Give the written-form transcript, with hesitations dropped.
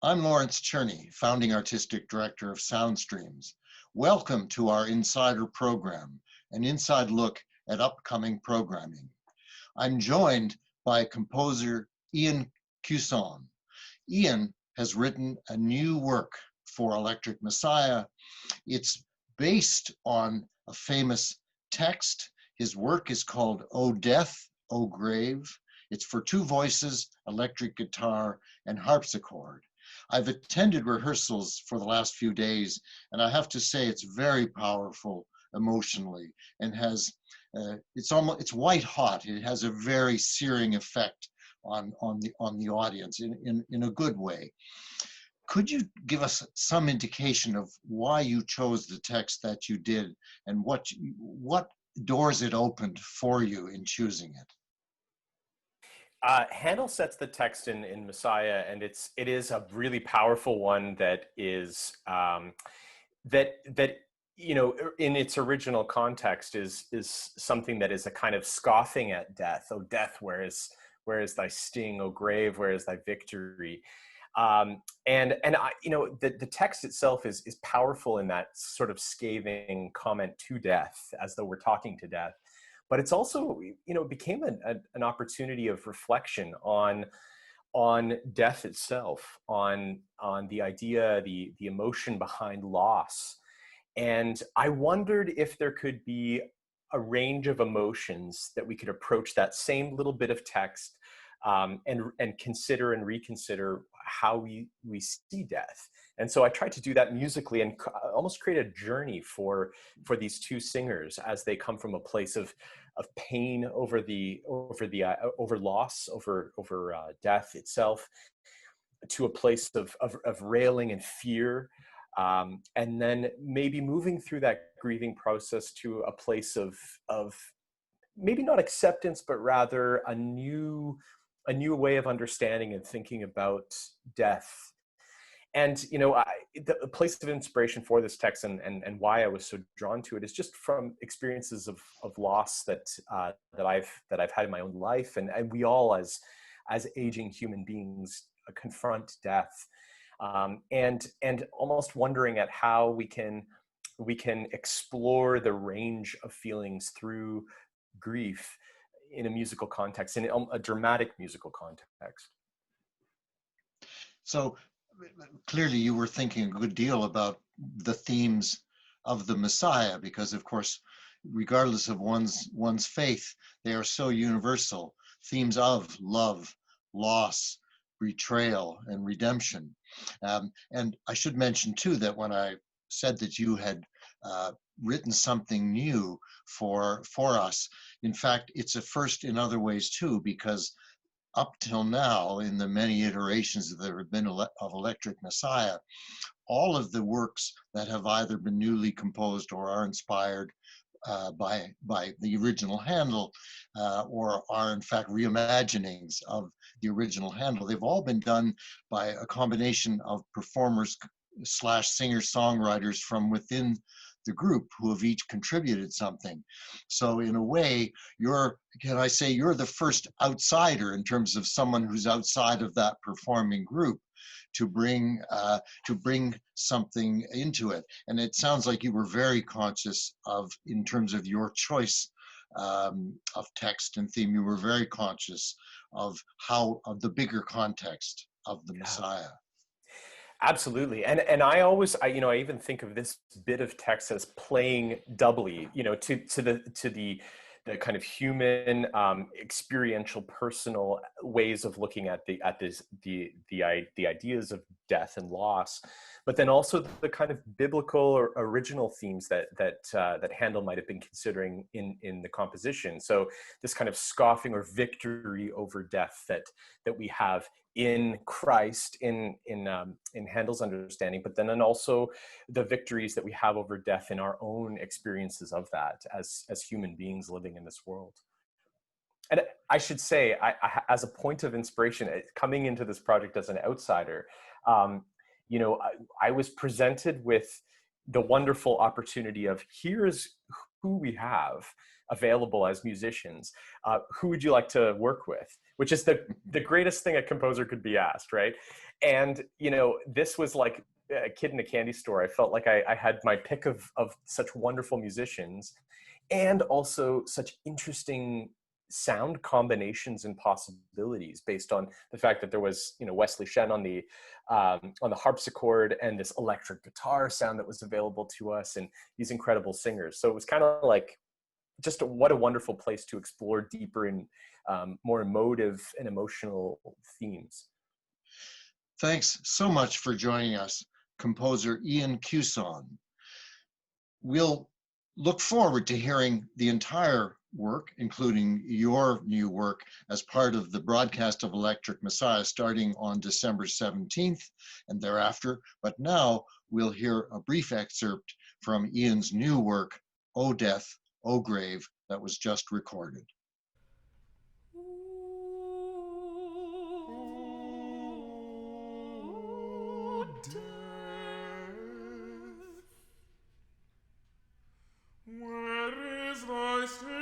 I'm Lawrence Cherney, founding artistic director of Soundstreams. Welcome to our Insider program, an inside look at upcoming programming. I'm joined by composer Ian Cusson. Ian has written a new work for Electric Messiah. It's based on a famous text. His work is called O Death, O Grave. It's for two voices, electric guitar, and harpsichord. I've attended rehearsals for the last few days, and I have to say it's very powerful emotionally, and has it's white hot. It has a very searing effect on the audience in a good way. Could you give us some indication of why you chose the text that you did, and what doors it opened for you in choosing it? Handel sets the text in Messiah, and it is a really powerful one that is that in its original context is something that is a kind of scoffing at death. Oh, death, where is thy sting? Oh, grave, where is thy victory? The text itself is powerful in that sort of scathing comment to death, as though we're talking to death. But it's also, it became an opportunity of reflection on death itself, on the idea, the emotion behind loss. And I wondered if there could be a range of emotions that we could approach that same little bit of text, and consider and reconsider how we see death. And so I tried to do that musically and almost create a journey for these two singers as they come from a place of pain over loss, over death itself, to a place of railing and fear, and then maybe moving through that grieving process to a place of maybe not acceptance, but rather a new way of understanding and thinking about death. And the place of inspiration for this text and why I was so drawn to it is just from experiences of loss that I've had in my own life, and we all as aging human beings confront death, and almost wondering at how we can explore the range of feelings through grief in a musical context, in a dramatic musical context. So clearly you were thinking a good deal about the themes of the Messiah, because of course, regardless of one's faith, they are so universal. Themes of love, loss, betrayal, and redemption. And I should mention too that when I said that you had written something new for us, in fact, it's a first in other ways too, because up till now, in the many iterations that there have been of Electric Messiah, all of the works that have either been newly composed or are inspired by the original Handel, or are in fact reimaginings of the original Handel, they've all been done by a combination of performers / singer-songwriters from within the group who have each contributed something. So in a way, you're the first outsider in terms of someone who's outside of that performing group to bring something into it. And it sounds like you were very conscious of, in terms of your choice of text and theme, you were very conscious of the bigger context of the Messiah. Absolutely. And I even think of this bit of text as playing doubly, to the kind of human, experiential, personal ways of looking at the ideas of death and loss, but then also the kind of biblical or original themes that Handel might have been considering in the composition. So this kind of scoffing or victory over death that we have in Christ, in Handel's understanding, but then also the victories that we have over death in our own experiences of that as human beings living in this world. And I should say, I as a point of inspiration, coming into this project as an outsider, I was presented with the wonderful opportunity of, here's who we have available as musicians, who would you like to work with? Which is the greatest thing a composer could be asked, right? And, this was like a kid in a candy store. I felt like I had my pick of such wonderful musicians, and also such interesting sound combinations and possibilities based on the fact that there was, Wesley Shen on the harpsichord, and this electric guitar sound that was available to us, and these incredible singers. So it was kind of like just what a wonderful place to explore deeper and more emotive and emotional themes. Thanks so much for joining us, composer Ian Cuson. We'll look forward to hearing the entire work, including your new work, as part of the broadcast of Electric Messiah starting on December 17th and thereafter. But now we'll hear a brief excerpt from Ian's new work, O Death, O Grave, that was just recorded. Where is thy sting?